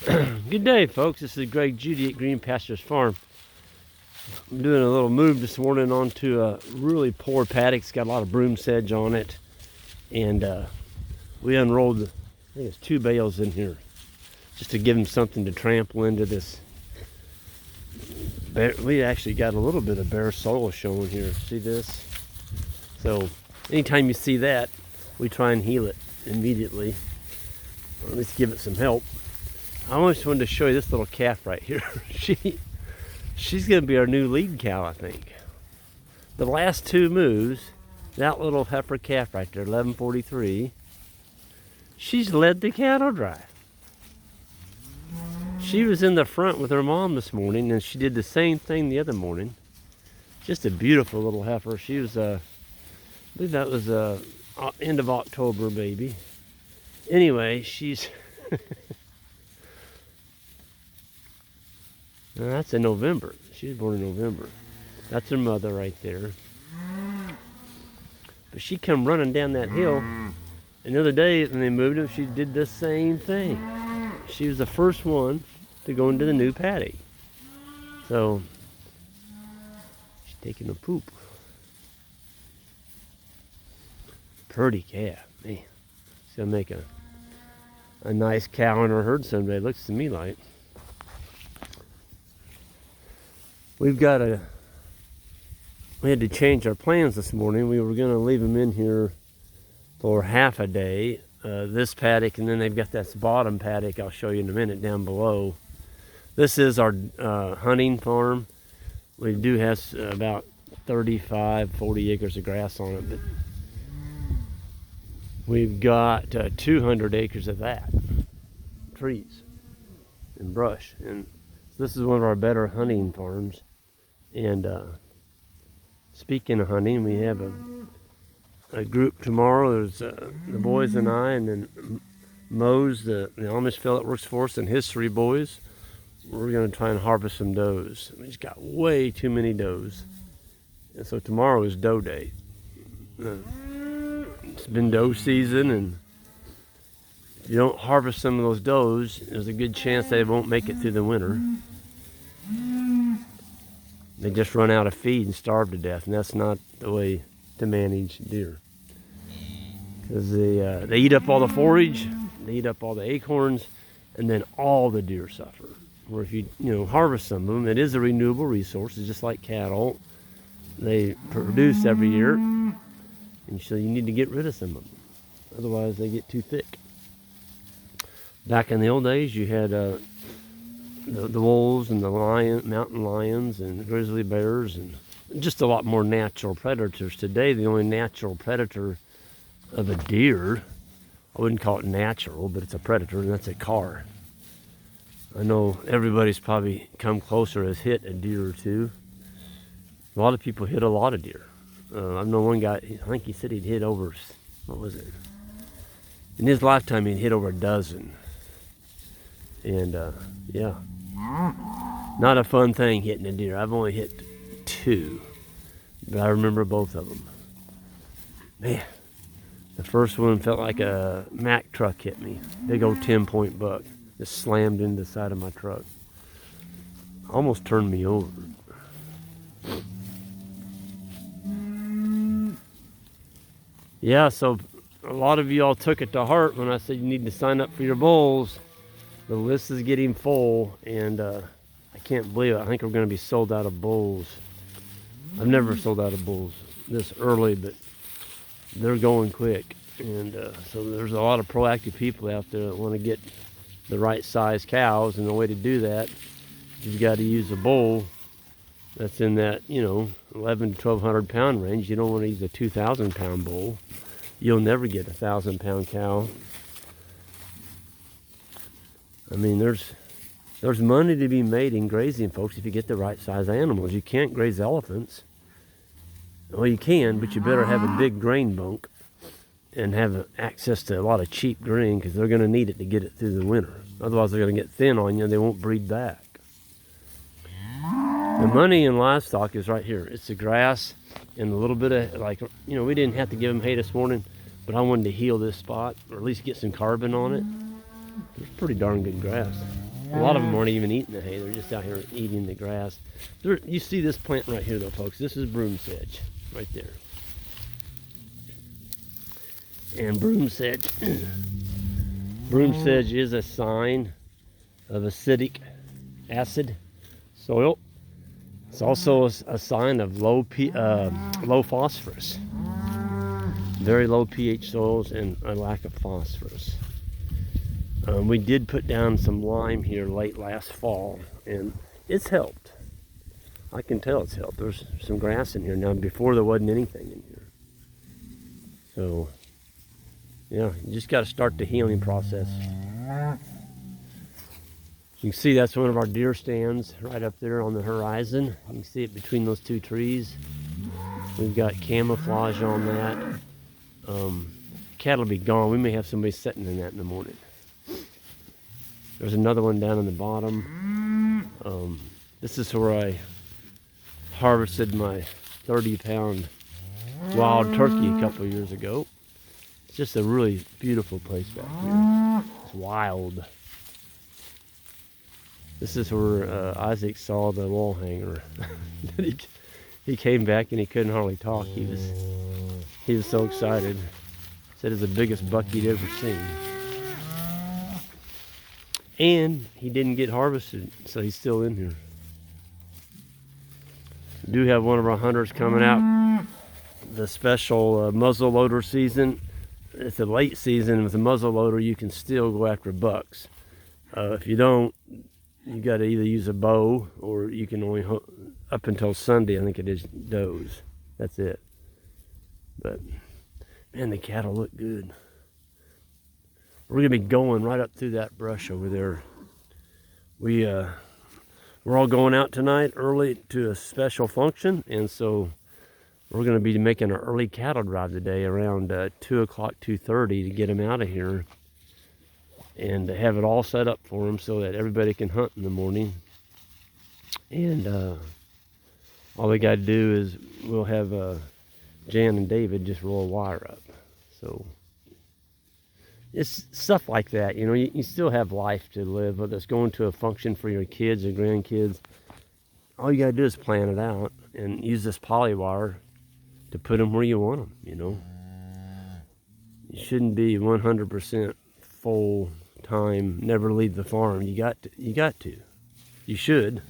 Good day, folks. This is Greg Judy at Green Pastures Farm. I'm doing a little move this morning onto a really poor paddock. It's got a lot of broom sedge on it. And we unrolled, I think it's 2 bales in here, just to give them something to trample into this. We actually got a little bit of bare soil showing here. See this? So anytime you see that, we try and heal it immediately, or at least give it some help. I just wanted to show you this little calf right here. She's going to be our new lead cow, I think. The last 2 moves, that little heifer calf right there, 1143, she's led the cattle drive. She was in the front with her mom this morning, and she did the same thing the other morning. Just a beautiful little heifer. She was, I believe that was end of October, baby. Anyway, she's... Now, that's in November. She was born in November. That's her mother right there. But she come running down that hill. And the other day when they moved her, she did the same thing. She was the first one to go into the new paddock. So she's taking a poop. Pretty calf, man. She's gonna make a nice cow in her herd someday. Looks to me like. We had to change our plans this morning. We were going to leave them in here for half a day, this paddock, and then they've got this bottom paddock I'll show you in a minute down below. This is our hunting farm. We do have about 35, 40 acres of grass on it, but we've got 200 acres of that, trees and brush. And this is one of our better hunting farms. And speaking of hunting, we have a group tomorrow. There's the boys and I, and then Mose, the Amish fellow that works for us, and his 3 boys. We're going to try and harvest some does. We just got way too many does. And so tomorrow is doe day. It's been doe season, and if you don't harvest some of those does, there's a good chance they won't make it through the winter. They just run out of feed and starve to death, and that's not the way to manage deer. Because they eat up all the forage, they eat up all the acorns, and then all the deer suffer. Where if you harvest some of them, it is a renewable resource. It's just like cattle. They produce every year, and so you need to get rid of some of them. Otherwise, they get too thick. Back in the old days, you had the wolves and the mountain lions and the grizzly bears and just a lot more natural predators. Today, the only natural predator of a deer, I wouldn't call it natural, but it's a predator, and that's a car. I know everybody's probably come closer, has hit a deer or two. A lot of people hit a lot of deer. I know one guy, I think he said he'd hit over, what was it? In his lifetime, he'd hit over a dozen. And yeah, not a fun thing hitting a deer. I've only hit 2, but I remember both of them. Man, the first one felt like a Mack truck hit me. Big old 10-point buck just slammed into the side of my truck. Almost turned me over. Yeah, so a lot of you all took it to heart when I said you need to sign up for your bulls. The list is getting full, and I can't believe it. I think we're going to be sold out of bulls. I've never sold out of bulls this early, but they're going quick. And so there's a lot of proactive people out there that want to get the right size cows, and the way to do that, you've got to use a bull that's in that 11 to 1,200 pound range. You don't want to use a 2,000 pound bull. You'll never get a 1,000 pound cow. I mean, there's money to be made in grazing, folks, if you get the right size animals. You can't graze elephants. Well, you can, but you better have a big grain bunk and have access to a lot of cheap grain, because they're going to need it to get it through the winter. Otherwise, they're going to get thin on you and they won't breed back. The money in livestock is right here. It's the grass and a little bit of, we didn't have to give them hay this morning, but I wanted to heal this spot, or at least get some carbon on it. It's pretty darn good grass. A lot of them aren't even eating the hay. They're just out here eating the grass. You see this plant right here, though, folks. This is broom sedge right there. And broom sedge is a sign of acidic acid soil. It's also a sign of low phosphorus. Very low pH soils and a lack of phosphorus. We did put down some lime here late last fall, and it's helped. I can tell it's helped. There's some grass in here now. Before there wasn't anything in here. So, yeah, you just got to start the healing process. You can see that's one of our deer stands right up there on the horizon. You can see it between those two trees. We've got camouflage on that. Cattle will be gone. We may have somebody sitting in that in the morning. There's another one down in the bottom. This is where I harvested my 30-pound wild turkey a couple of years ago. It's just a really beautiful place back here. It's wild. This is where Isaac saw the wall hanger. he came back and he couldn't hardly talk. He was so excited. Said it's the biggest buck he'd ever seen. And he didn't get harvested, so he's still in here. We do have one of our hunters coming out. The special muzzle loader season. It's a late season. With a muzzle loader, you can still go after bucks. If you don't, you got to either use a bow, or you can only hunt up until Sunday. I think it is does. That's it. But man, the cattle look good. We're gonna be going right up through that brush over there. We're all going out tonight early to a special function, and so we're gonna be making an early cattle drive today around 2 o'clock, 2:30 to get them out of here and to have it all set up for them so that everybody can hunt in the morning. And all they got to do is we'll have Jan and David just roll a wire up. So it's stuff like that, you know. You still have life to live, whether it's going to a function for your kids or grandkids. All you got to do is plan it out and use this poly wire to put them where you want them, you know. You shouldn't be 100% full time, never leave the farm. You got to. You should.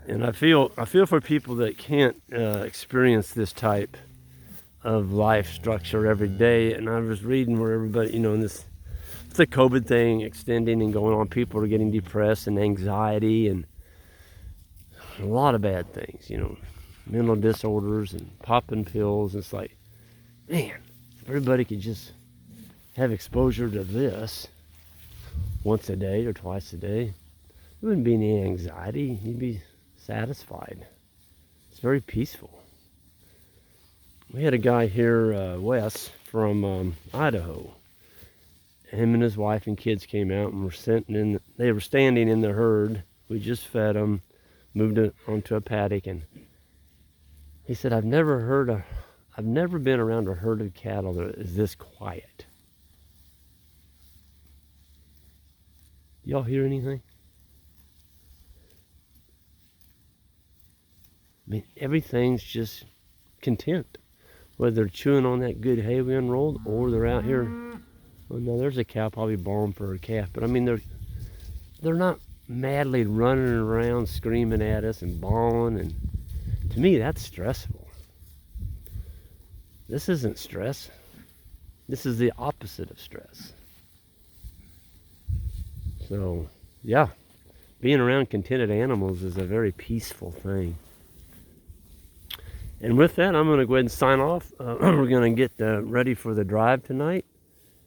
And I feel for people that can't experience this type of life structure every day. And I was reading where everybody, you know, it's the COVID thing extending and going on. People are getting depressed and anxiety and a lot of bad things, you know, mental disorders and popping pills. It's like, man, if everybody could just have exposure to this once a day or twice a day, there wouldn't be any anxiety. You'd be satisfied. It's very peaceful. We had a guy here, Wes, from Idaho. Him and his wife and kids came out and they were standing in the herd. We just fed them, moved it onto a paddock, and he said, I've never been around a herd of cattle that is this quiet. Y'all hear anything? I mean, everything's just content. Whether they're chewing on that good hay we unrolled, or they're out here. Well, no, there's a cow probably bawling for her calf, but I mean, they're not madly running around screaming at us and bawling, and to me, that's stressful. This isn't stress. This is the opposite of stress. So, yeah, being around contented animals is a very peaceful thing. And with that, I'm going to go ahead and sign off. We're going to get ready for the drive tonight.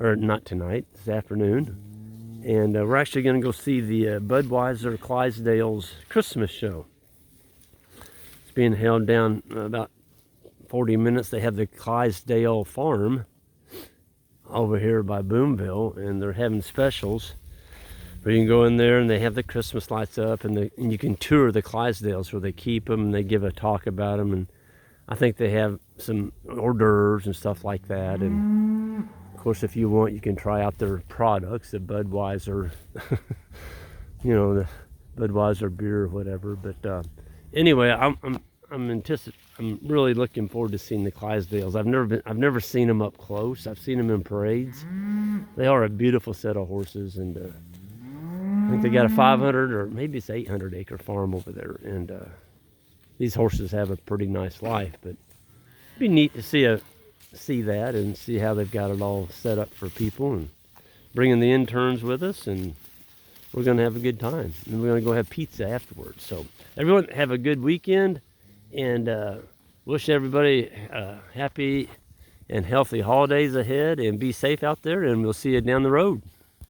Or not tonight, this afternoon. And we're actually going to go see the Budweiser Clydesdales Christmas show. It's being held down about 40 minutes. They have the Clydesdale farm over here by Boomville, and they're having specials. Where you can go in there and they have the Christmas lights up, and you can tour the Clydesdales where they keep them, and they give a talk about them. And I think they have some hors d'oeuvres and stuff like that. And course, if you want, you can try out their products, the Budweiser, you know, the Budweiser beer or whatever. But anyway, I'm really looking forward to seeing the Clydesdales. I've never seen them up close. I've seen them in parades. They are a beautiful set of horses, and I think they got a 500 or maybe it's 800 acre farm over there, and these horses have a pretty nice life. But it'd be neat to see that and see how they've got it all set up for people, and bringing the interns with us, and we're going to have a good time. And we're going to go have pizza afterwards. So everyone have a good weekend, and wish everybody happy and healthy holidays ahead, and be safe out there, and we'll see you down the road.